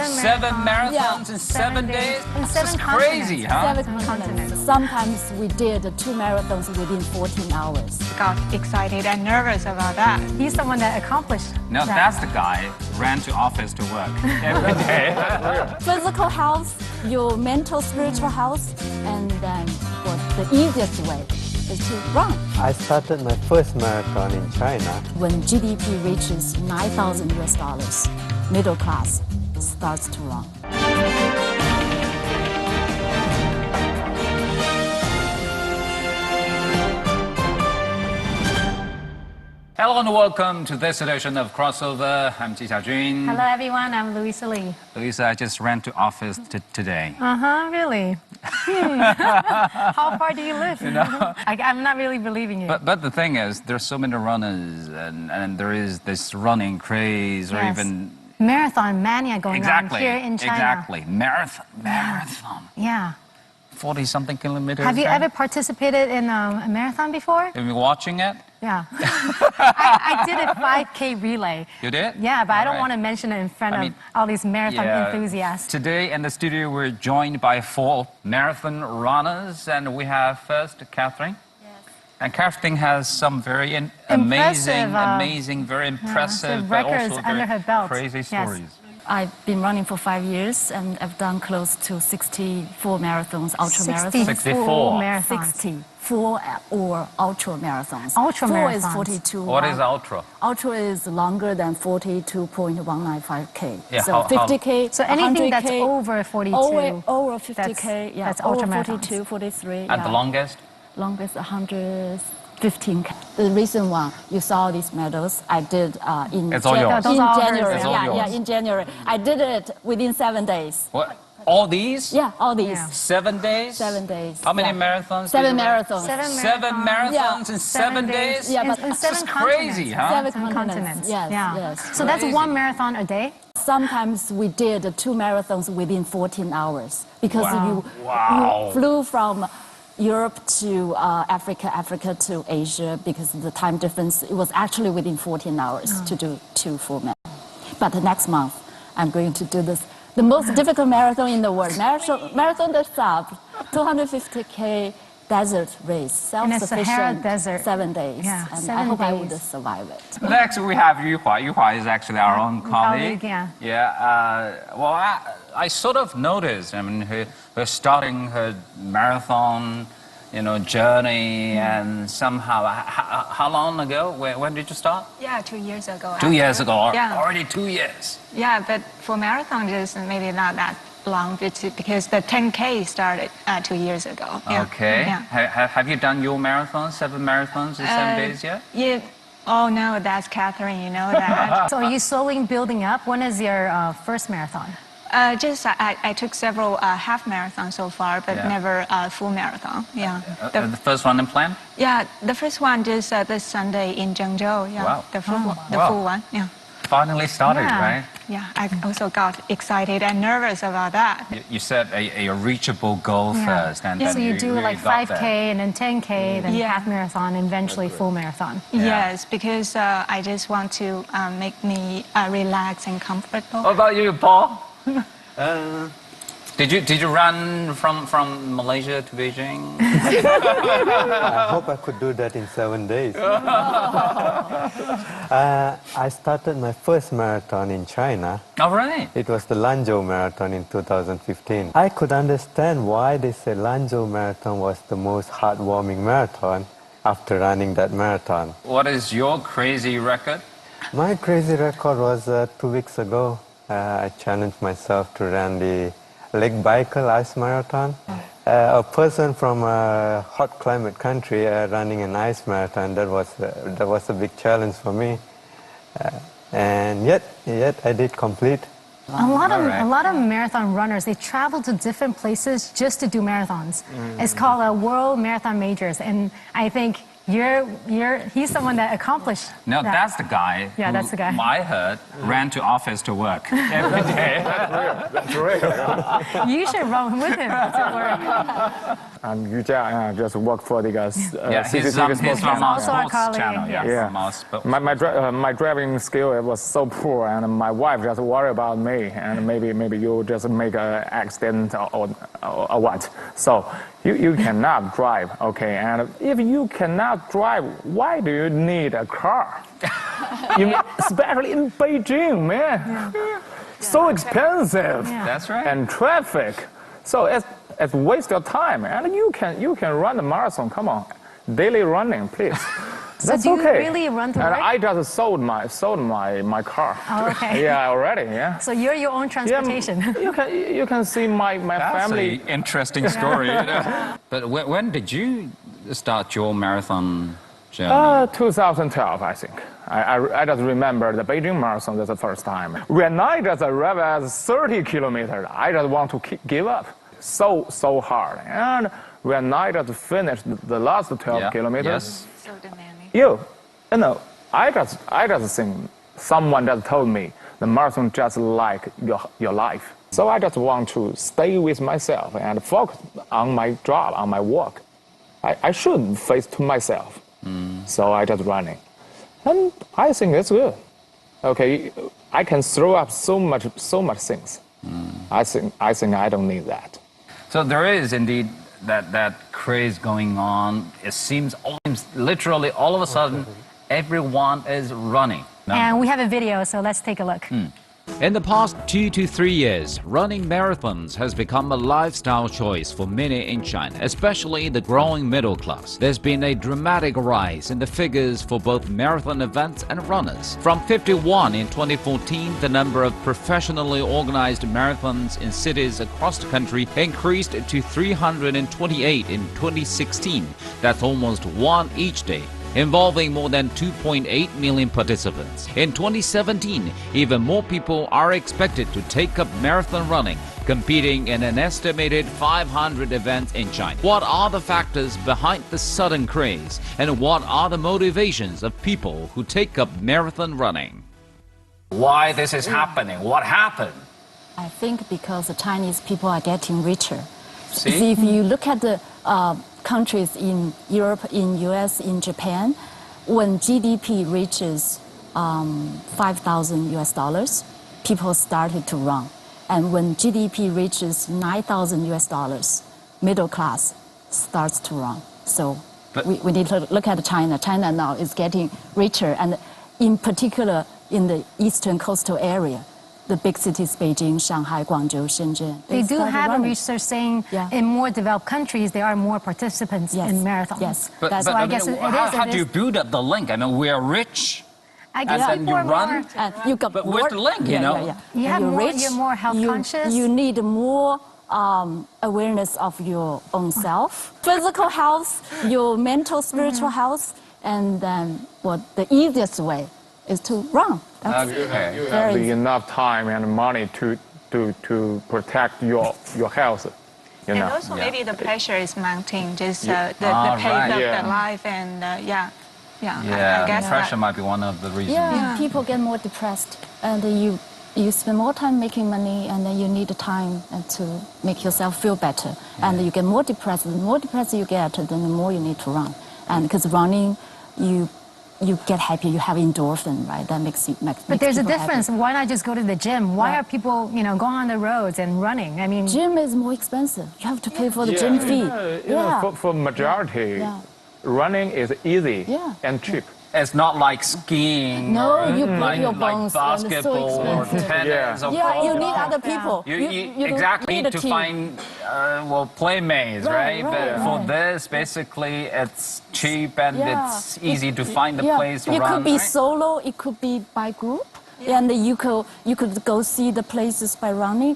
Seven marathons in 7 days? In This 7 is crazy, huh? 7 continents. Sometimes we did 2 marathons within 14 hours. Got excited and nervous about that. He's someone that accomplished No, that. that's the guy who ran to office to work every day. Physical health, your mental, spiritual health, and then the easiest way is to run. I started my first marathon in China. When GDP reaches $9,000, middle class starts to run. Hello and welcome to this edition of Crossover. I'm Ji Xiaojun. Hello everyone, I'm Louisa Lee. Louisa, I just ran to office today. Really? How far do you live? You know? I'm not really believing you. But the thing is, there's so many runners and there is this running craze or even... Marathon mania going on here in China. Exactly. Marathon. Yeah. 40-something kilometers. Have you right? ever participated in a marathon before? Have you been watching it? Yeah. I did a 5K relay. You did? Yeah, but I don't Right. want to mention it in front of all these marathon enthusiasts. Today in the studio, we're joined by 4 marathon runners, and we have first Catherine. Yes. And Catherine has some very amazing, very impressive, but records also under very her belt. crazy stories. I've been running for 5 years, and I've done close to 64 marathons, ultra marathons. 64 marathons. 64 or ultra marathons. Ultra 4 marathons. is 42. What is ultra? Ultra is longer than 42.195K. Yeah, so how- So anything 100K, that's over 42. over 50K, that's over ultra marathons. 42, 43. And the longest? Longest 115K. The recent one, you saw these medals, I did in, It's all yours. Those are all January. hers. It's all yours. In January. I did it within 7 days. What? All these? Yeah, all these. Yeah. 7 days? 7 days. How many yeah. marathons? 7 did you run? marathons. 7 marathons Yeah. in 7 days? Yeah, but in This 7 is crazy, huh? 7 continents. continents. Yes, Yeah. yes. So that's Crazy. 1 marathon a day? Sometimes we did 2 marathons within 14 hours because Wow. you flew from Europe to Africa, Africa to Asia because of the time difference. It was actually within 14 hours to do 2 full marathons. But the next month, I'm going to do the most difficult marathon in the world. Marathon des Sables, 250K desert race, In a Sahara self-sufficient, desert. 7 days. Yeah, and 7 I hope I days. would survive it. Next, we have Yuhua. Yuhua is actually our own colleague. Well, I sort of noticed, I mean, her starting her marathon, journey, and somehow, how long ago? When did you start? Yeah, 2 years ago. 2 years ago. Yeah. Already 2 years. Yeah, but for marathon, just maybe not that long because the 10K started 2 years ago. Yeah. Okay. Yeah. Have you done your marathon, 7 marathons in 7 days yet? Yeah. Oh no, that's Catherine. You know that. So are you slowly building up? When is your first marathon? I took several half marathons so far, but Yeah. never full marathon. Yeah. The first one in plan? Yeah, the first one just this Sunday in Zhengzhou. Yeah. Wow. The full one. Yeah. Finally started, Yeah. right? Yeah. I also got excited and nervous about that. You set a reachable goal first, and then So you do really like got 5K there. and then 10K, then Yeah. half marathon, and eventually full marathon. Yes, because I just want to make me relax and comfortable. What about you, Paul? Did you run from Malaysia to Beijing? I hope I could do that in 7 days. I started my first marathon in China. All right. It was the Lanzhou Marathon in 2015. I could understand why they said Lanzhou Marathon was the most heartwarming marathon after running that marathon. What is your crazy record? My crazy record was 2 weeks ago. I challenged myself to run the Lake Baikal Ice Marathon. A person from a hot climate country running an ice marathon, that was a big challenge for me. And yet I did complete. A lot of marathon runners, they travel to different places just to do marathons. It's called a World Marathon Majors, and I think he's someone that accomplished No, that. that's the guy. Yeah, that's the guy. I heard ran to office to work every day. trail. You should run with him to work. I'm Yu Jia, and I just work for the he's CGTN from our also our sports colleague, channel. yes. Yeah. From our sports. My driving skill was so poor, and my wife just worried about me, and maybe you just make an accident or what. So you cannot drive, okay? And if you cannot drive, why do you need a car? Especially in Beijing, man. Yeah. So expensive. Yeah. That's right. And traffic. So it's waste of time, and you can run the marathon. Come on, daily running, please. That's do you okay. really run to and work? I just sold my car. Oh, okay. Yeah, already. Yeah. So you're your own transportation. Yeah, you can see my That's family. an interesting story. But when did you start your marathon journey? 2012, I think. I just remember the Beijing Marathon. That's the first time. When I just arrived at 30 kilometers, I just want to give up. So hard. And when I just finished the last 12 kilometers, So demanding. I just think someone just told me the marathon just like your life. So I just want to stay with myself and focus on my job, on my work. I should face to myself. So I just running. And I think it's good. Okay, I can throw up so much things. I think I don't need that. So there is indeed that craze going on. It seems literally all of a sudden everyone is running. And we have a video, so let's take a look. In the past 2 to 3 years, running marathons has become a lifestyle choice for many in China, especially the growing middle class. There's been a dramatic rise in the figures for both marathon events and runners. From 51 in 2014, the number of professionally organized marathons in cities across the country increased to 328 in 2016. That's almost one each day, involving more than 2.8 million participants. In 2017, even more people are expected to take up marathon running, competing in an estimated 500 events in China. What are the factors behind the sudden craze, and what are the motivations of people who take up marathon running? Why this is happening? What happened? I think because the Chinese people are getting richer. See? If you look at the countries in Europe, in US, in Japan, when GDP reaches 5,000 US dollars, people started to run. And when GDP reaches 9,000 US dollars, middle class starts to run. So we need to look at China. China now is getting richer, and in particular in the eastern coastal area, the big cities, Beijing, Shanghai, Guangzhou, Shenzhen. They do have running. a research saying in more developed countries, there are more participants in marathons. Yes. But So I guess it is. How do you build up the link? I mean, we are rich. I guess and then people you are run? more, And you got But more, where's the link, you know? You have You're more, rich, you're more health conscious. You need more awareness of your own self, physical health, your mental, spiritual health, and then the easiest way is to run. That's You very have easy. enough time and money to protect your health. You And know. also maybe the pressure is mounting, just the pace right. of the life and I Yeah, guess pressure that. might be one of the reasons. Yeah, people get more depressed, and you spend more time making money, and then you need the time to make yourself feel better, and you get more depressed. The more depressed you get, then the more you need to run, and because running, you get happy, you have endorphin, right? That makes But there's a people difference. happy. Why not just go to the gym? Why are people, going on the roads and running? I mean, Gym is more expensive. You have to pay for the gym fee. For majority, running is easy and cheap. It's not like skiing No, or you break like, your like bones, and it's so basketball or expensive. tennis or Yeah, you golf. need other people. You don't exactly need need a to team. find playmates, right? But for this, basically, it's cheap and it's easy to find the place to it run. could be right? solo, it could be by group, and you could go see the places by running.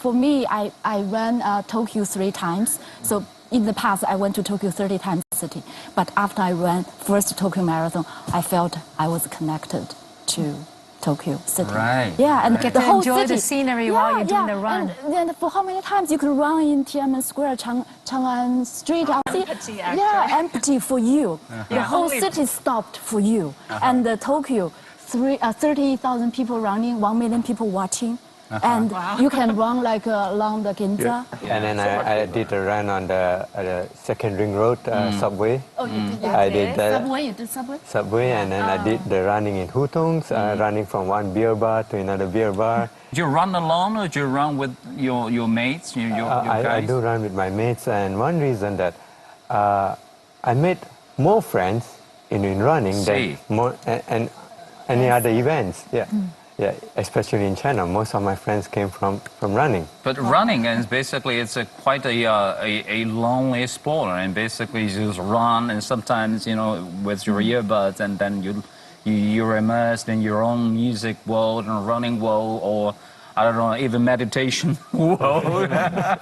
For me, I ran Tokyo 3 times. So in the past, I went to Tokyo 30 times city. But after I ran first Tokyo Marathon, I felt I was connected to Tokyo City. Right. Yeah, and Get the to whole enjoy city. the scenery while you're doing the run. And then for how many times you can run in Tiananmen Square, Chang'an Street? Empty, actually. Yeah, empty for you. The whole city stopped for you. And the Tokyo, 30,000 people running, 1 million people watching. And you can run like along the Ginza. And then I did a run on the second ring road subway. Oh, you did that? I did that. Subway, you did subway? Subway, and then I did the running in Hutongs, running from one beer bar to another beer bar. Do you run alone or do you run with your mates, your guys? I do run with my mates, and one reason that I made more friends in running than and any other events. Yeah. Yeah, especially in China, most of my friends came from running. But running is basically quite a lonely sport, and basically you just run, and sometimes with your earbuds, and then you're immersed in your own music world and running world, or I don't know, even meditation world.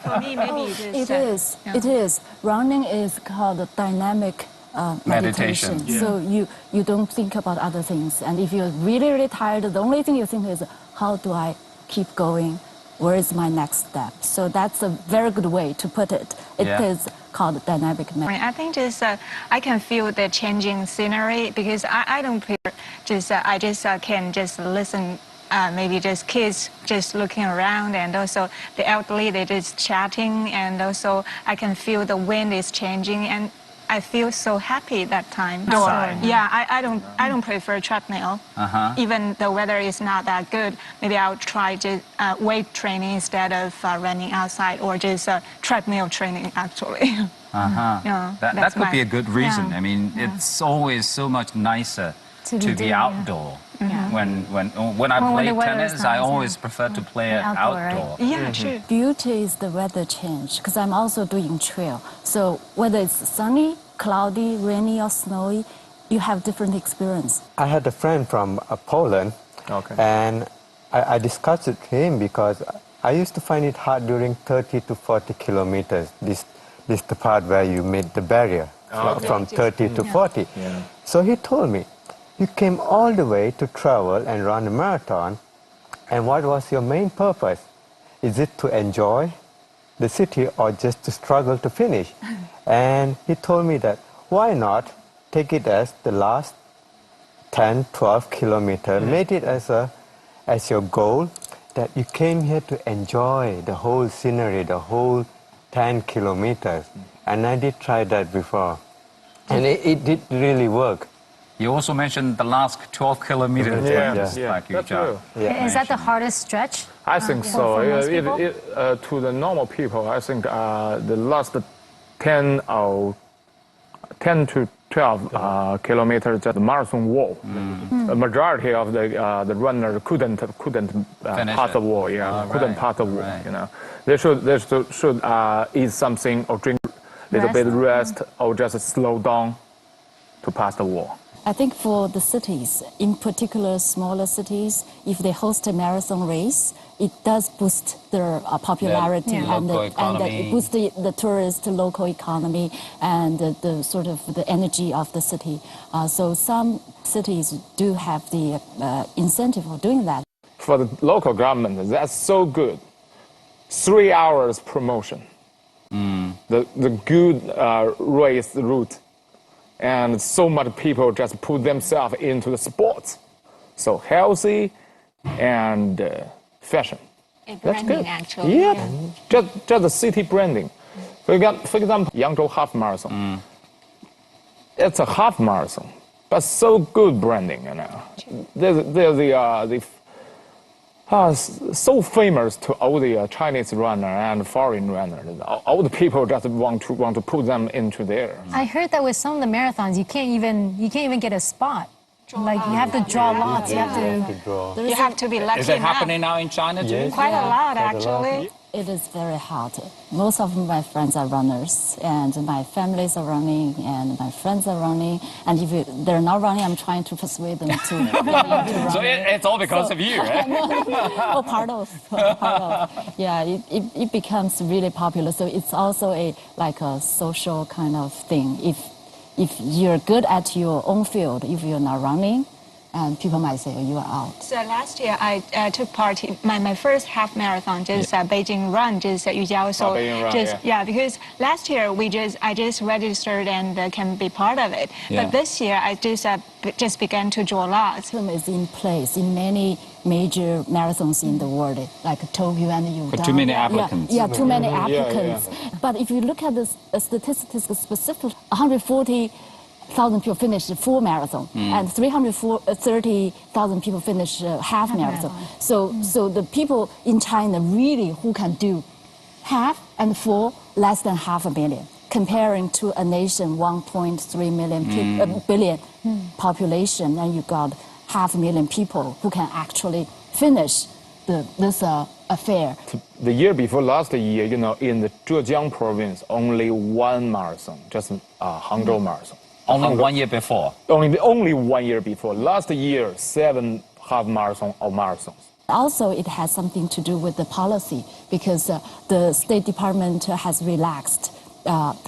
For me, maybe it is. It is. Running is called dynamic meditation. Yeah. So you don't think about other things. And if you're really, really tired, the only thing you think is, how do I keep going? Where is my next step? So that's a very good way to put it. It is called dynamic meditation. I think just I can feel the changing scenery because I don't prefer just I just can just listen. Maybe just kids just looking around, and also the elderly, they just chatting, and also I can feel the wind is changing, and I feel so happy that time. Yeah, I don't prefer treadmill. Even the weather is not that good. Maybe I'll try just weight training instead of running outside, or just treadmill training actually. That could be a good reason. I mean, it's always so much nicer to be outdoor. When I play tennis, I always prefer to play it outdoor. Right? Yeah, true. Beauty is the weather change, because I'm also doing trail. So whether it's sunny, cloudy, rainy, or snowy, you have different experience. I had a friend from Poland, and I discussed it with him because I used to find it hard during 30 to 40 kilometers. This is the part where you meet the barrier from 30 to 40. Yeah. So he told me, you came all the way to travel and run a marathon, and what was your main purpose? Is it to enjoy the city or just to struggle to finish? And he told me that, why not take it as the last 10, 12 kilometers, make it as your goal, that you came here to enjoy the whole scenery, the whole 10 kilometers. And I did try that before, and it did really work. You also mentioned the last 12 kilometers. That's true. Is that the hardest stretch? I think so. For most people? To the normal people, I think the last 10 to 12 kilometers at the marathon wall. The majority of the runner couldn't pass the wall. Couldn't pass the wall. Right. They should eat something or drink a little bit rest, or just slow down to pass the wall. I think for the cities, in particular smaller cities, if they host a marathon race, it does boost their popularity and it boosts the tourist local economy and the sort of the energy of the city. So some cities do have the incentive for doing that. For the local government, that's so good. 3 hours promotion. The good race route. And so much people just put themselves into the sports. So healthy and fashion. That's good. Actually. Yeah. Just the city branding. For example, Yangzhou half marathon. It's a half marathon, but so good branding. They're so famous to all the Chinese runner and foreign runner. All the people just want to put them into there. I heard that with some of the marathons, you can't even get a spot. Like you have to draw lots. You have to be lucky. Is it happening now in China too? Yes. Quite a lot, actually. It is very hard. Most of my friends are runners, and my families are running, and my friends are running. And if they're not running, I'm trying to persuade them to run. So it's all because of you, right? Oh, part of. Yeah, it becomes really popular. So it's also like a social kind of thing. If you're good at your own field, if you're not running, and people might say, oh, you are out. So last year I took part in my first half marathon, just Beijing Run, just Yujiao. So Beijing Run, because last year I just registered and can be part of it. Yeah. But this year I just began to draw lots. System is in place in many major marathons in the world, like Tokyo and Utah. But too many applicants. Yeah, too many applicants. But if you look at the statistics specific, 140,000 people finished full marathon, and 330,000 people finished half marathon. So the people in China really who can do half and full, less than 500,000, comparing to a nation 1.3 million billion population, and you got 500,000 people who can actually finish this affair. The year before last year, you know, in the Zhejiang province, only one marathon, just Hangzhou marathon. Only 1 year before. Only 1 year before. Last year, 7 half marathon or marathons. Also, it has something to do with the policy, because the State Department has relaxed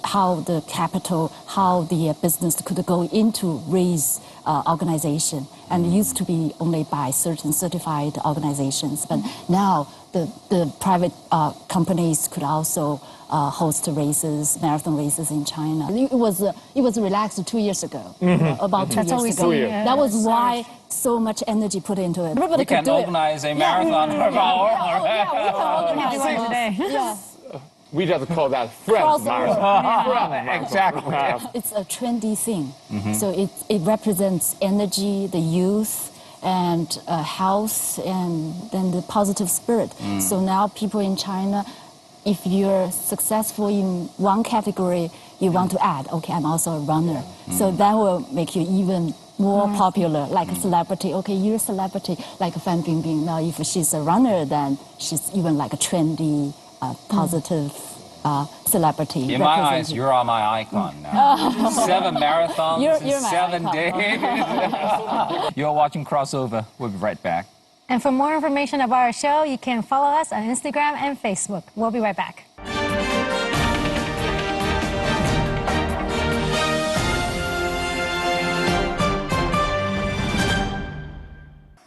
how the capital, how the business could go into race organization. And it used to be only by certain certified organizations. But now the private companies could also host races, marathon races in China. It was relaxed 2 years ago, about 2 years ago. That was why so much energy put into it. Everybody could do it. We can organize a marathon of our own. Yeah, we can organize it. Yeah. We just call that friends marathon. Exactly. It's a trendy thing. So it represents energy, the youth, and health, and then the positive spirit. So now people in China, if you're successful in one category, you want to add, okay, I'm also a runner. So that will make you even more popular, like a celebrity. Okay, you're a celebrity, like Fan Bingbing. Now, if she's a runner, then she's even like a trendy, positive celebrity. In my eyes, you are my icon now. 7 marathons, You're my 7 icon. days. You're watching Crossover. We'll be right back. And for more information about our show, you can follow us on Instagram and Facebook. We'll be right back.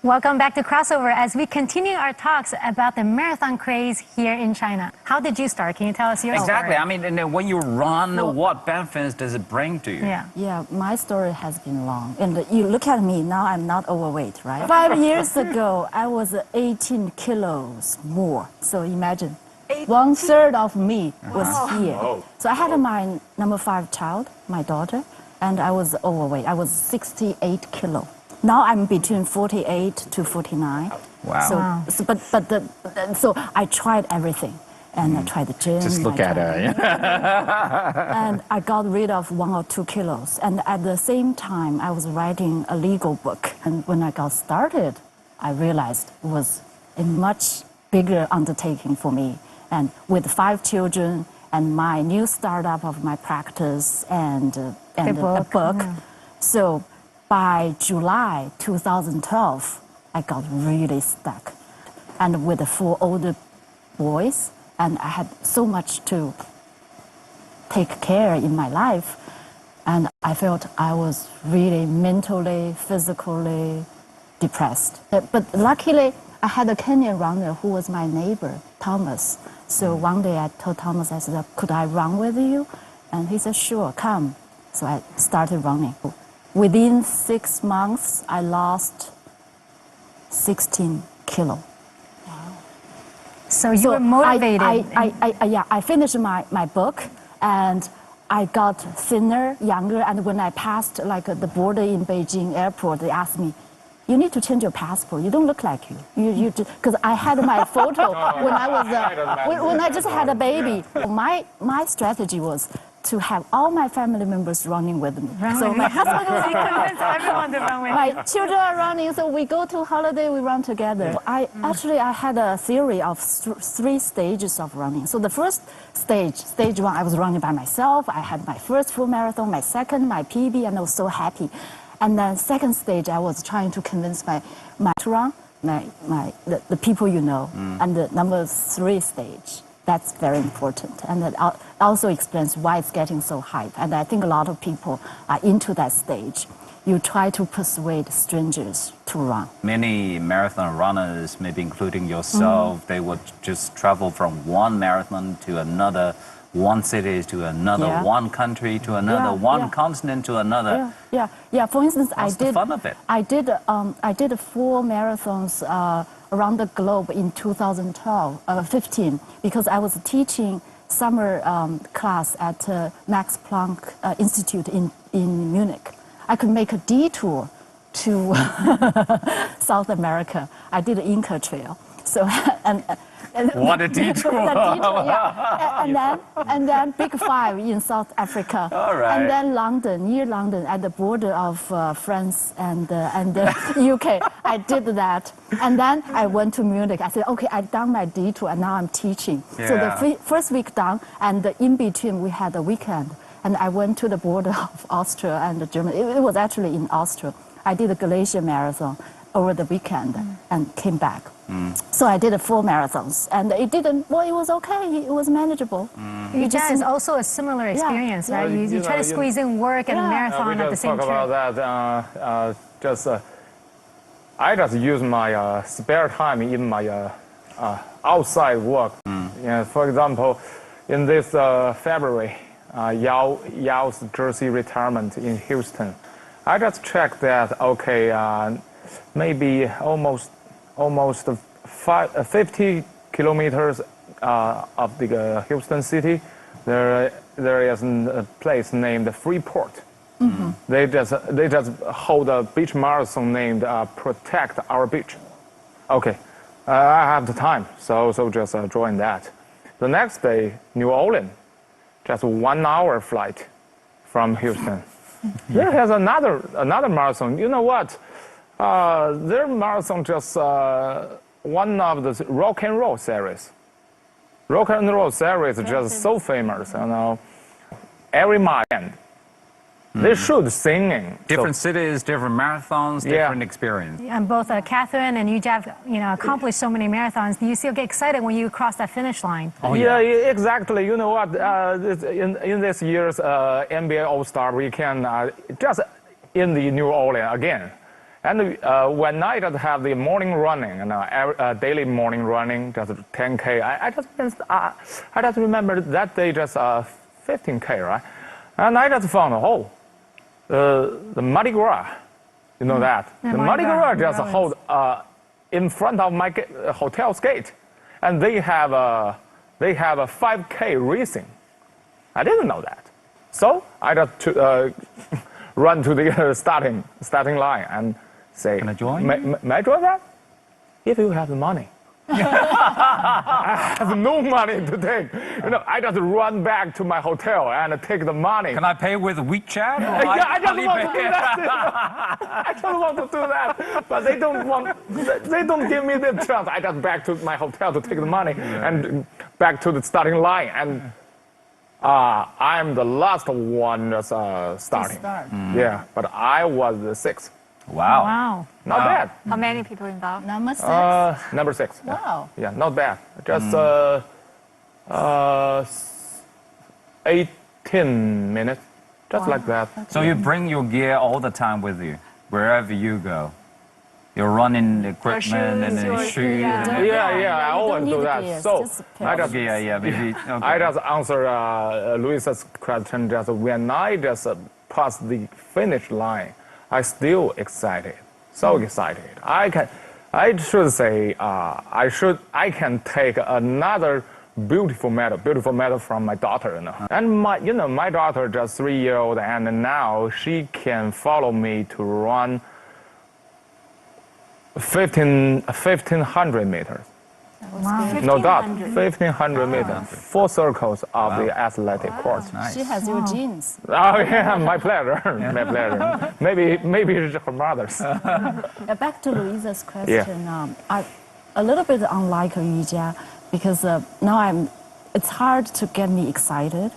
Welcome back to Crossover as we continue our talks about the marathon craze here in China. How did you start? Can you tell us your story? Exactly. I mean, and then when you run, what benefits does it bring to you? Yeah, my story has been long. And you look at me, now I'm not overweight, right? 5 years ago, I was 18 kilos more. So imagine, 1/3 of me was here. So I had my number 5 child, my daughter, and I was overweight. I was 68 kilos. Now I'm between 48 to 49. Wow. So I tried everything. And I tried the gym. Just look at her. And I got rid of 1 or 2 kilos. And at the same time, I was writing a legal book. And when I got started, I realized it was a much bigger undertaking for me. And with 5 children and my new startup of my practice and a book. So by July 2012, I got really stuck. And with the 4 older boys, and I had so much to take care in my life, and I felt I was really mentally, physically depressed. But luckily, I had a Kenyan runner who was my neighbor, Thomas. So one day I told Thomas, I said, could I run with you? And he said, sure, come. So I started running. Within 6 months, I lost 16 kilos. So you were motivated. I finished my book, and I got thinner, younger, and when I passed the border in Beijing airport, they asked me, you need to change your passport. You don't look like you. Because I had my photo when I just had a baby. My strategy was to have all my family members running with me. So my husband was convinced everyone to run with you. My children are running, so we go to holiday, we run together. I had a theory of 3 stages of running. So the first stage 1, I was running by myself. I had my first full marathon, my second, my PB, and I was so happy. And then second stage, I was trying to convince my to run, the people you know. And the number 3 stage, that's very important. And that also explains why it's getting so hype. And I think a lot of people are into that stage. You try to persuade strangers to run. Many marathon runners, maybe including yourself, they would just travel from one marathon to another one city to another, one country to another, one continent to another. Yeah. For instance, What's the fun of it? I did 4 marathons around the globe in 2015 because I was teaching summer class at Max Planck Institute in Munich. I could make a detour to South America. I did the Inca Trail. So and what a detour! and then Big 5 in South Africa. All right. And then London, near London, at the border of France and the UK. I did that. And then I went to Munich. I said, okay, I've done my detour, and now I'm teaching. Yeah. So the first week done, and in between we had a weekend. And I went to the border of Austria and Germany. It was actually in Austria. I did a glacier marathon over the weekend and came back. So I did 4 marathons, and it was okay. It was manageable. Your dad is also a similar experience, right? You try to squeeze in work and marathon at the same time. We just talk about that. I just use my spare time in my outside work. Yeah, for example, in this February, Yao's jersey retirement in Houston. I just checked that, okay, maybe almost 50 kilometers of the Houston city, there is a place named Freeport. They just hold a beach marathon named Protect Our Beach. Okay, I have the time, so just join that. The next day, New Orleans, just 1 hour flight from Houston. There has another marathon. You know what? Their marathon just one of the rock and roll series. Rock and roll series is just so famous. You know, every mile they should singing. Different cities, different marathons, different experience. And both Catherine and you, Jeff, accomplished so many marathons. Do you still get excited when you cross that finish line? Oh yeah, exactly. You know what? In this year's NBA All-Star Weekend, just in the New Orleans again. And when I just have the morning running, daily morning running, just 10K, I just remember that day just 15K, right? And I just found, the Mardi Gras, you know that? The Mardi Gras just hold in front of my hotel's gate, and they have a 5K racing. I didn't know that, so I just run to the starting line and say, "Can I join? May I join that? If you have the money." I have no money to take. I just run back to my hotel and take the money. Can I pay with WeChat? Yeah, I just want to do that. I just want to do that, but they don't give me the chance. I just back to my hotel to take the money and back to the starting line, and I'm the last one that's starting. Yeah, but I was the 6th. Wow. Not bad. How many people involved? Number 6? Number 6. Wow. Yeah, not bad. Just 18 minutes, just like that. So you bring your gear all the time with you, wherever you go. Your running equipment and then shoes. Yeah, I always do that. So I just maybe. Okay. I just answer Luisa's question. Just when I just pass the finish line, I still excited, so excited. I should say I can take another beautiful medal from my daughter. And my daughter just 3-year-old, and now she can follow me to run 1,500 meters. Wow. No doubt, 1,500 meters, 4 circles of the athletic course. Nice. She has your genes. Oh yeah, my pleasure. My pleasure. Maybe it's her mother's. Back to Louisa's question. I a little bit unlike Yujia because now it's hard to get me excited,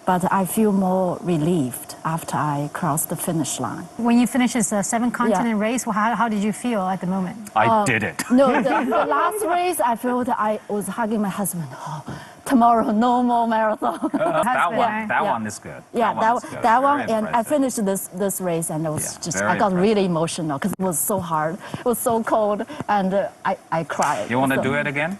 but I feel more relieved after I cross the finish line. When you finish this 7-continent race, how did you feel at the moment? I did it. No, the last race, I felt I was hugging my husband. Oh, tomorrow, no more marathon. That one is good. Yeah, that one, and I finished this race, and I got really emotional because it was so hard. It was so cold, and I cried. You want to do it again?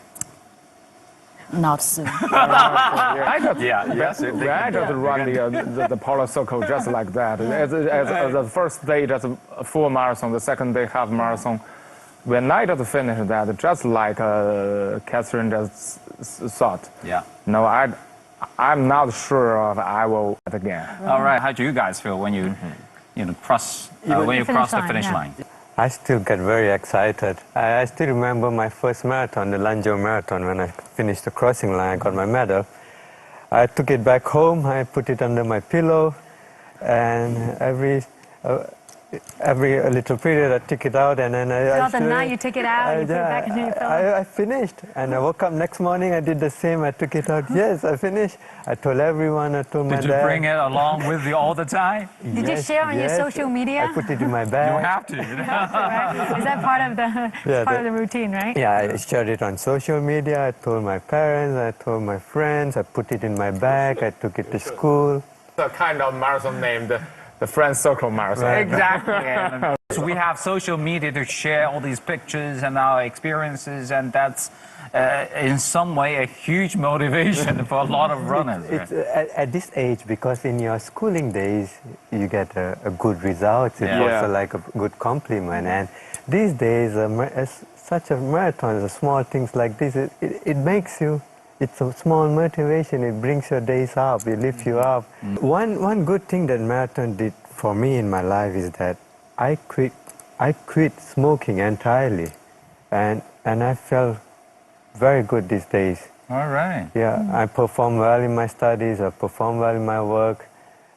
not soon. I just, yes, I just run the polar circle just like that. As the first day, just a full marathon, the second day, half marathon. When I just finished that, just like Catherine just thought. Yeah. No, I'm not sure if I will do it again. All right. How do you guys feel when you, cross the finish line? I still get very excited. I still remember my first marathon, the Lanzhou Marathon, when I finished the crossing line, I got my medal. I took it back home, I put it under my pillow, and every little period I took it out, and then the night you took it out, you put it back into your pillow. I finished, and I woke up next morning, I did the same, I took it out, yes, I finished. I told everyone, I told my dad. Did you bring it along with you all the time? Did you share on your social media? I put it in my bag. You have to. Right? Is that part of the routine, right? Yeah, I shared it on social media, I told my parents, I told my friends, I put it in my bag, I took it to school. The kind of marathon named the Friend Circle Marathon. Right. Exactly. So we have social media to share all these pictures and our experiences, and that's in some way a huge motivation for a lot of runners. It's at this age, because in your schooling days you get a good result. It's also like a good compliment. And these days, such a marathon, the small things like this, it makes you. It's a small motivation. It brings your days up. It lifts you up. One good thing that marathon did for me in my life is that I quit smoking entirely, and I felt very good these days. All right. Yeah, I perform well in my studies. I perform well in my work.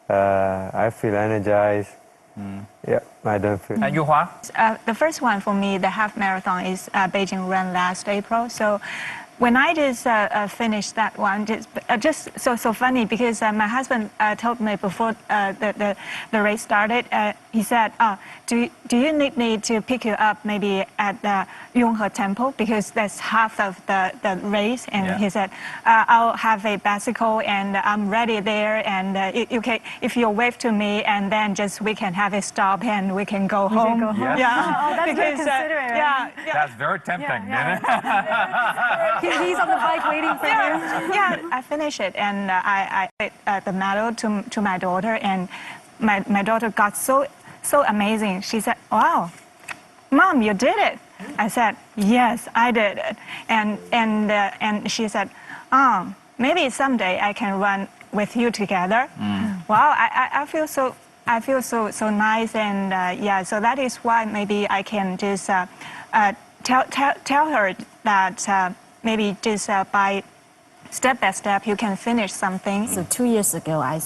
I feel energized. Yeah, I don't feel. And Yuhua? The first one for me, the half marathon, is Beijing Run last April. So when I just finished that one, just so funny, because my husband told me before the race started, he said, do you need me to pick you up maybe at the Yonghe Temple, because that's half of the race? And he said, I'll have a bicycle and I'm ready there, and if you wave to me, and then we can have a stop and we can go home. Yes. Yeah. Oh, that's very considerate. That's very tempting. He's on the bike waiting for you. Yeah, I finished it, and I the medal to my daughter, and my daughter got so amazing. She said, "Wow, Mom, you did it." I said, "Yes, I did it." And she said, maybe someday I can run with you together. Wow, I feel so nice, and so that is why maybe I can just tell her that maybe just by step by step you can finish something. So 2 years ago, I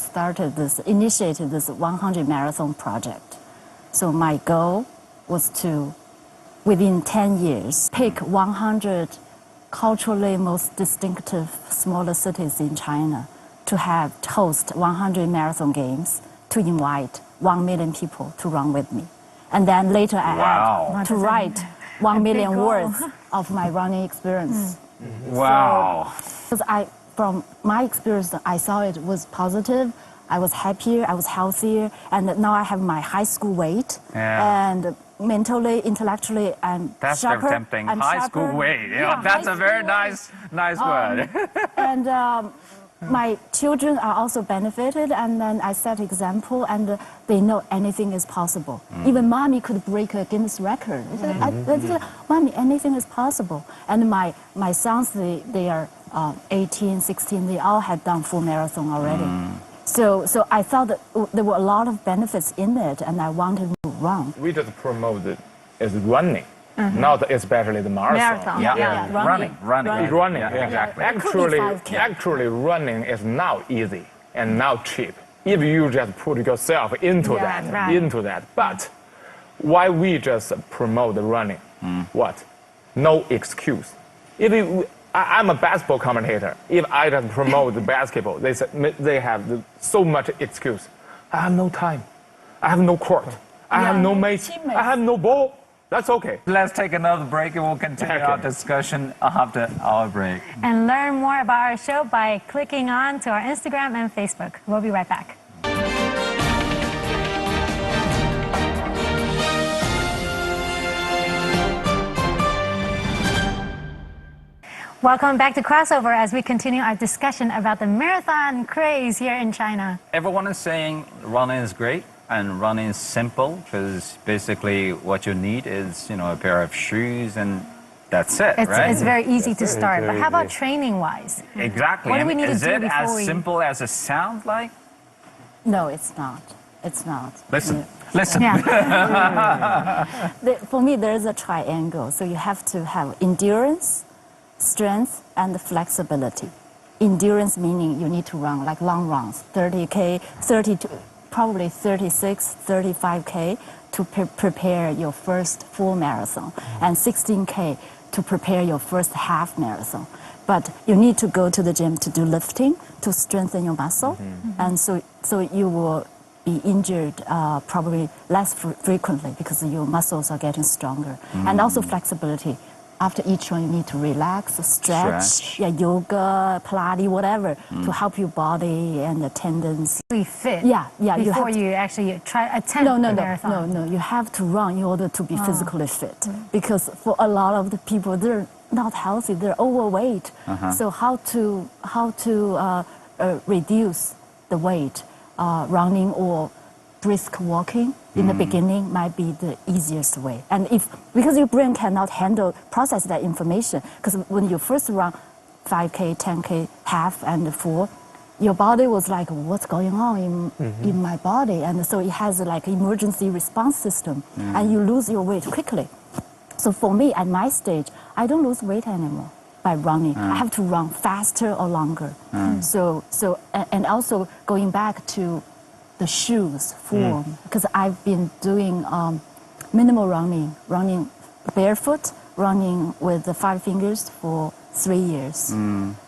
initiated this 100 marathon project. So my goal was to, within 10 years, pick 100 culturally most distinctive smaller cities in China to host 100 marathon games, to invite 1 million people to run with me. And then later I add to write 1 million words of my running experience. Wow. So, from my experience, I saw it was positive. I was happier, I was healthier, and now I have my high school weight. And mentally, intellectually, I'm that's sharper. That's tempting. I'm high sharper. School weight. That's a very nice word. And my children are also benefited, and then I set example, and they know anything is possible. Even mommy could break a Guinness record. I said, Mommy, anything is possible. And my sons, they are 18, 16, they all had done full marathon already. So I thought that there were a lot of benefits in it, and I wanted to run. We just promote it as running. Not especially the marathon. Running. Exactly. Actually, running is now easy and now cheap. If you just put yourself into that. But why we just promote the running? What? No excuse. I'm a basketball commentator. If I just promote the basketball, they have so much excuse. I have no time. I have no court. I have no mates. I have no ball. That's okay. Let's take another break and we'll continue our discussion after our break. And learn more about our show by clicking on to our Instagram and Facebook. We'll be right back. Welcome back to Crossover as we continue our discussion about the marathon craze here in China. Everyone is saying running is great and running is simple because basically what you need is, you know, a pair of shoes and that's it, right? It's very easy to start. But how about training-wise? Exactly. What do we need to do Is it before as simple as it sounds like? No, it's not. It's not. Listen. Yeah. Listen. Yeah. For me, there is a triangle. So you have to have endurance, strength, and flexibility. Endurance meaning you need to run like long runs, 30K, 32, probably 36, 35K to prepare your first full marathon, and 16K to prepare your first half marathon. But you need to go to the gym to do lifting, to strengthen your muscle, and so you will be injured probably less frequently because your muscles are getting stronger. And also flexibility. After each one, you need to relax, stretch. Yeah, yoga, Pilates, whatever, to help your body and the tendons. Be fit. Yeah. Before you actually attempt the marathon. No. You have to run in order to be physically fit. Because for a lot of the people, they're not healthy. They're overweight. So how to reduce the weight? Running or brisk walking in the beginning might be the easiest way. And because your brain cannot process that information, because when you first run 5K, 10K, half and full, your body was like, what's going on in my body? And so it has like emergency response system, and you lose your weight quickly. So for me, at my stage, I don't lose weight anymore by running. I have to run faster or longer. And also going back to the shoes form, because I've been doing minimal running barefoot, running with the 5 fingers for 3 years.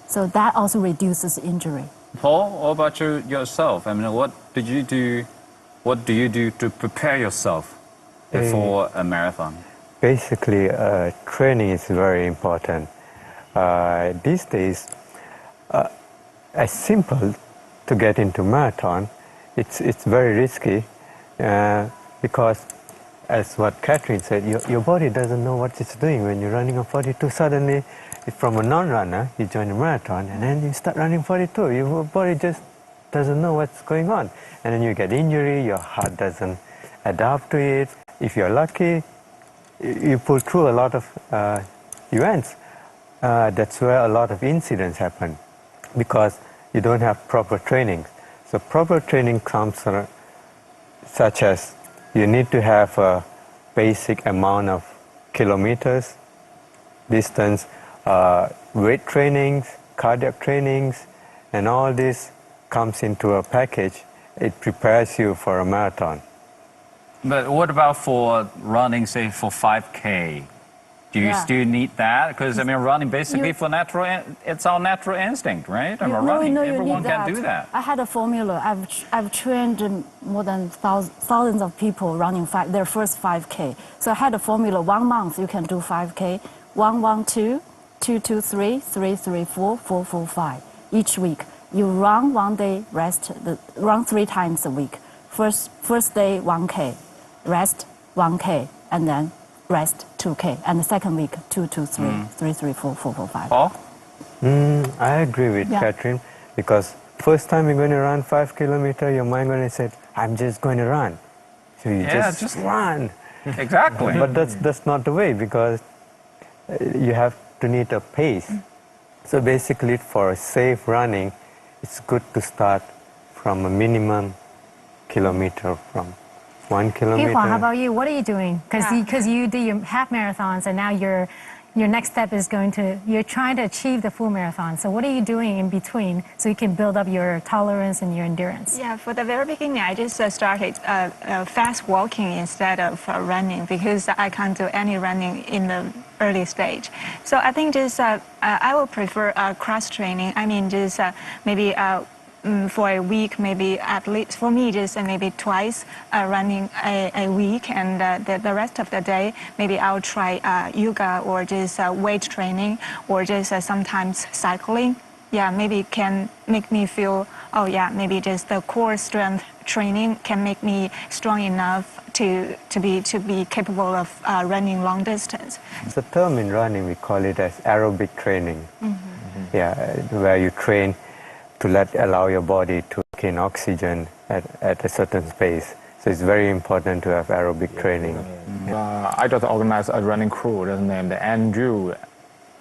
So that also reduces injury. Paul, what about yourself? I mean, what do you do to prepare yourself before a marathon? Basically, training is very important. These days, it's simple to get into marathon. It's very risky because, as what Catherine said, your body doesn't know what it's doing when you're running a 42. Suddenly, from a non-runner, you join a marathon and then you start running 42. Your body just doesn't know what's going on. And then you get injury, your heart doesn't adapt to it. If you're lucky, you pull through a lot of events. That's where a lot of incidents happen because you don't have proper training. So proper training comes such as you need to have a basic amount of kilometers, distance, weight trainings, cardiac trainings, and all this comes into a package. It prepares you for a marathon. But what about for running, say, for 5K? Do you still need that? Because, I mean, running basically it's our natural instinct, right? I mean, everyone can do that. I had a formula. I've trained more than thousands of people running their first 5K. So I had a formula. 1 month you can do 5K. 1, 1, 2, 2, 2, 3, 3, 3, 4, 4, 4, 5. Each week. You run 1 day, rest, run 3 times a week. First day, 1K. Rest, 1K. And then rest 2K, and the second week 2, 2, 3, 3, 3, 4, 4, 4, 5. Paul? I agree with Catherine because first time you're going to run 5 kilometers, your mind going to say, "I'm just going to run," so you just run. Exactly. But that's not the way because you have to need a pace. So basically, for safe running, it's good to start from a minimum kilometer from 1 kilometer. How about you? What are you doing? Because you do your half marathons, and now your next step is you're trying to achieve the full marathon. So what are you doing in between so you can build up your tolerance and your endurance? Yeah, for the very beginning, I just started fast walking instead of running because I can't do any running in the early stage. So I think I would prefer cross training. I mean, maybe for a week, maybe at least for me, just maybe twice running a week, and the rest of the day, maybe I'll try yoga or just weight training or just sometimes cycling. Yeah, maybe it can make me feel oh yeah, maybe just the core strength training can make me strong enough to be capable of running long distance. It's a term in running, we call it as aerobic training. Yeah, where you train to allow your body to gain oxygen at a certain pace. So it's very important to have aerobic training. I just organized a running crew that's named the Andrew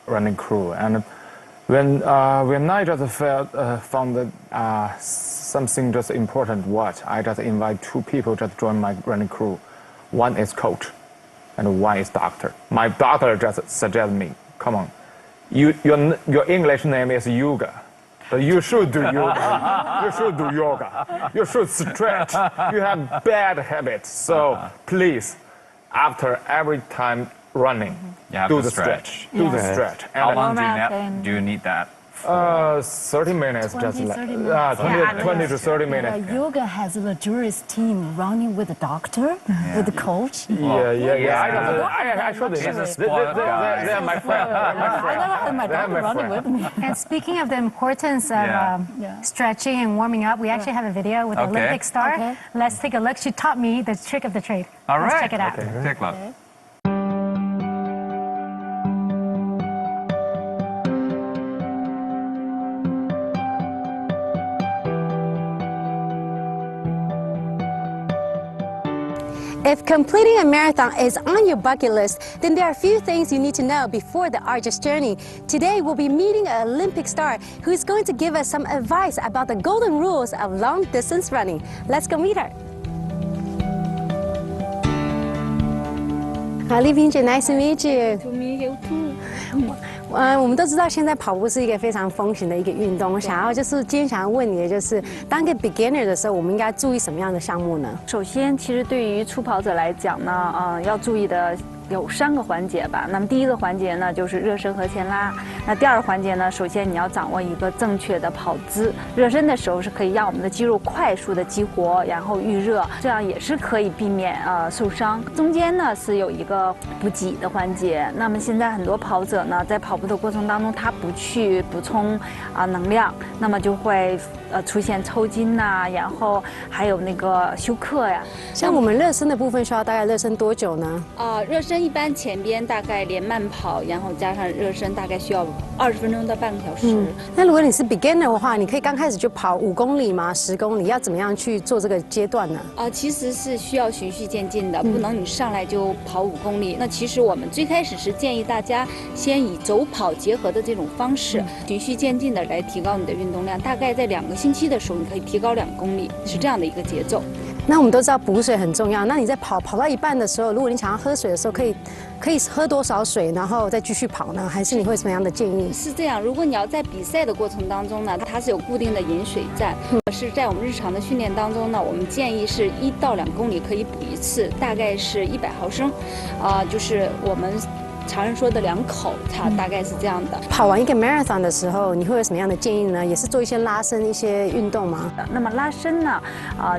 running crew. And when I just found that something just important was, I just invite 2 people just join my running crew. One is coach and one is doctor. My doctor just suggested me, come on, your English name is Yoga. But you should do yoga. You should do yoga. You should stretch. You have bad habits. So please, after every time running, do the stretch. Do the stretch. How long do you need that? 30 minutes, 20 to 30 minutes. Yoga has a luxurious team running with a doctor, with the coach. I should. They're my friend. I never had my doctor running with me. And speaking of the importance of stretching and warming up, we actually have a video with Olympic star. Okay. Let's take a look. She taught me the trick of the trade. All right. Let's check it out. Okay. Take a look. Okay. If completing a marathon is on your bucket list, then there are a few things you need to know before the arduous journey. Today, we'll be meeting an Olympic star who is going to give us some advice about the golden rules of long-distance running. Let's go meet her. Liping姐 ，nice to meet you. To meet you too. 我们都知道现在跑步是一个非常风行的一个运动。我想要今天想要问你的就是，当一个 beginner 的时候，我们应该注意什么样的项目呢？首先，其实对于初跑者来讲呢，要注意的有3个环节吧。那么第一个环节呢，就是热身和前拉。那第2个环节呢，首先你要掌握一个正确的跑姿。热身的时候是可以让我们的肌肉快速的激活，然后预热，这样也是可以避免受伤。中间呢是有一个补给的环节。那么现在很多跑者呢，在跑步的过程当中，他不去补充能量，那么就会出现抽筋呐，然后还有那个休克呀。像我们热身的部分需要大概热身多久呢？热身一般前边大概连慢跑，然后加上热身，大概需要20分钟到半个小时。那如果你是 beginner 的话，你可以刚开始就跑5公里吗？10公里？要怎么样去做这个阶段呢？其实是需要循序渐进的，不能你上来就跑5公里。那其实我们最开始是建议大家先以走跑结合的这种方式，循序渐进的来提高你的运动量。大概在2个星期的时候，你可以提高2公里，是这样的一个节奏。那我们都知道补水很重要。那你在跑到一半的时候，如果你想要喝水的时候，可以喝多少水，然后再继续跑呢？还是你会什么样的建议？是这样，如果你要在比赛的过程当中呢，它是有固定的饮水站。是在我们日常的训练当中呢，我们建议是1到2公里可以补一次，大概是100毫升，就是我们常人说的2口，它大概是这样的。跑完一个 marathon 的时候，你会有什么样的建议呢？也是做一些拉伸、一些运动吗？那么拉伸呢，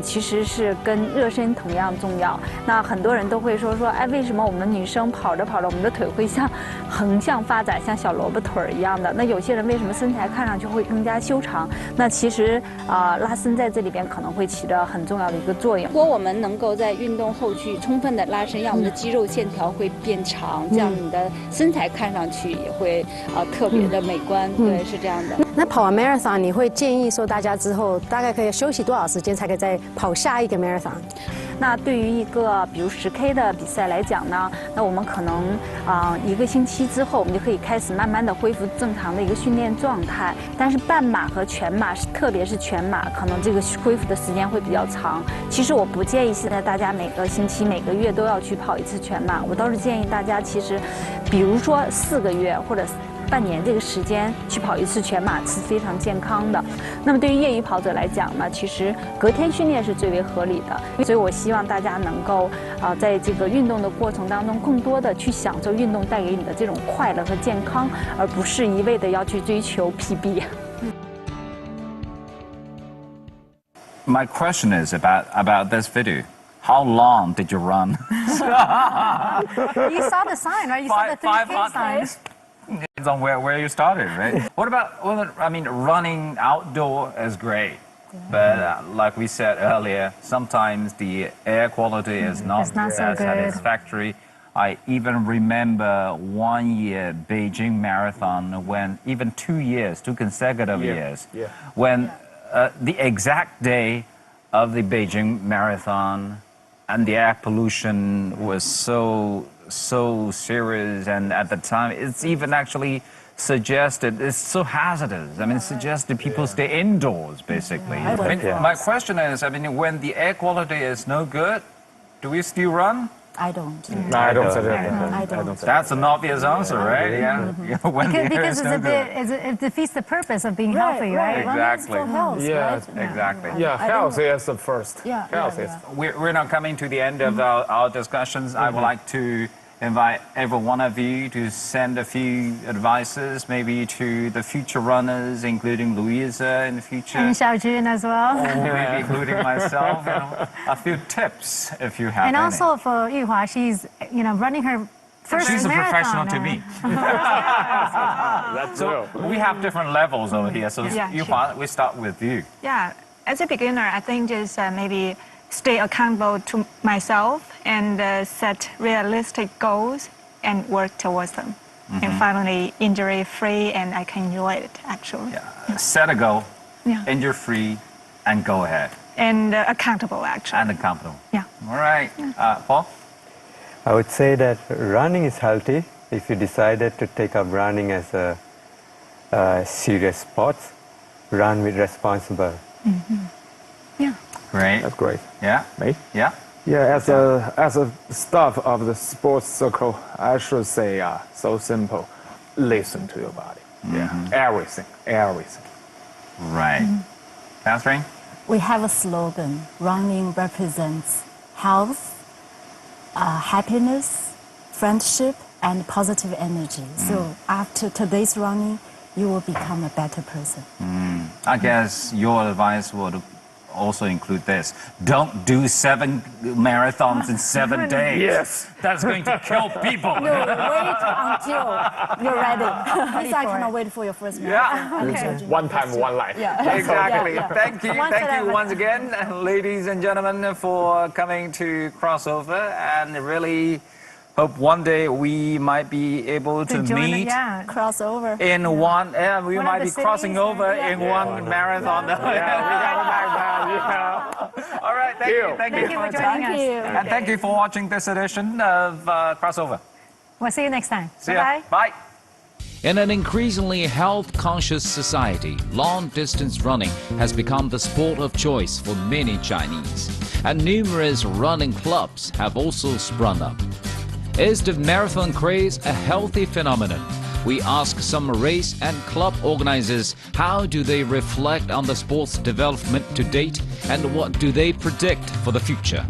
其实是跟热身同样重要。那很多人都会说，哎，为什么我们女生跑着跑着，我们的腿会像横向发展，像小萝卜腿一样的？那有些人为什么身材看上去会更加修长？那其实拉伸在这里边可能会起着很重要的一个作用。如果我们能够在运动后去充分的拉伸，让我们的肌肉线条会变长，这样你的身材看上去也会特别的美观，对，是这样的。那跑完 marathon， 你会建议说大家之后大概可以休息多少时间才可以再跑下一个 marathon？ 那对于一个比如10K 的比赛来讲呢，那我们可能1个星期之后，我们就可以开始慢慢的恢复正常的一个训练状态。但是半马和全马，特别是全马，可能这个恢复的时间会比较长。其实我不建议现在大家每个星期、每个月都要去跑一次全马，我倒是建议大家其实，比如说4个月或者半年这个时间去跑一次全马是非常健康的。那么对于业余跑者来讲呢，其实隔天训练是最为合理的。所以我希望大家能够在这个运动的过程当中，更多的去享受运动带给你的这种快乐和健康，而不是一味的要去追求 PB。My question is about this video. How long did you run? You saw the sign, right? You saw the 3K sign. Depends on where you started, right? What about, I mean, running outdoor is great. But like we said earlier, sometimes the air quality is not so as good. satisfactory. I even remember 1 year Beijing Marathon when even 2 years, 2 consecutive years, when the exact day of the Beijing Marathon and the air pollution was so serious, and at the time it's even actually suggested it's so hazardous. I mean, it suggested people stay indoors, basically. I mean, my question is, I mean, when the air quality is no good, do we still run? I don't. No, I don't say I don't. that. That's an obvious answer, right? Yeah. When the air Because is no good. it defeats the purpose of being healthy, right? Exactly. For health, Yeah, right? Exactly. Yeah, health is the first. Yeah, Health yeah, is. yeah. We're now coming to the end of our discussions. I would like to invite every one of you to send a few advices, maybe to the future runners, including Louisa in the future. And Xiaojun as well. Or maybe including myself, you know, a few tips if you have And any. also for Yuhua, she's running her first She's a marathon. professional to me. That's So we have different levels over here. So Yeah, Yuhua, we start with you. Yeah, as a beginner, I think just maybe stay accountable to myself and set realistic goals and work towards them. And finally, injury-free, and I can enjoy it, actually. Yeah. Set a goal, Yeah. injury-free, and go ahead. And accountable, actually. And accountable. Yeah. All right. Paul? I would say that running is healthy if you decided to take up running as a serious sport. Run with responsible. Yeah. Great. That's great. Yeah. Me? Yeah. Yeah, as a staff of the sports circle, I should say so simple. Listen to your body. Yeah. Everything. Right. Catherine? We have a slogan, running represents health, happiness, friendship, and positive energy. So after today's running, you will become a better person. I guess your advice would also include this. Don't do 7 marathons in 7 days. Yes. That's going to kill people. No, wait until you're ready. Because I cannot wait for your first marathon. Yeah. One time, one life. Yeah. Exactly. Yeah. Thank you once again, ladies and gentlemen, for coming to Crossover, and really hope one day we might be able to meet Crossover. in one. Yeah, we One might of be the crossing cities, over yeah. in one marathon. We got it back down, All right, thank you. Thank you for joining us. And thank you for watching this edition of Crossover. We'll see you next time. See ya. Bye. In an increasingly health-conscious society, long-distance running has become the sport of choice for many Chinese, and numerous running clubs have also sprung up. Is the marathon craze a healthy phenomenon? We ask some race and club organizers how do they reflect on the sport's development to date, and what do they predict for the future.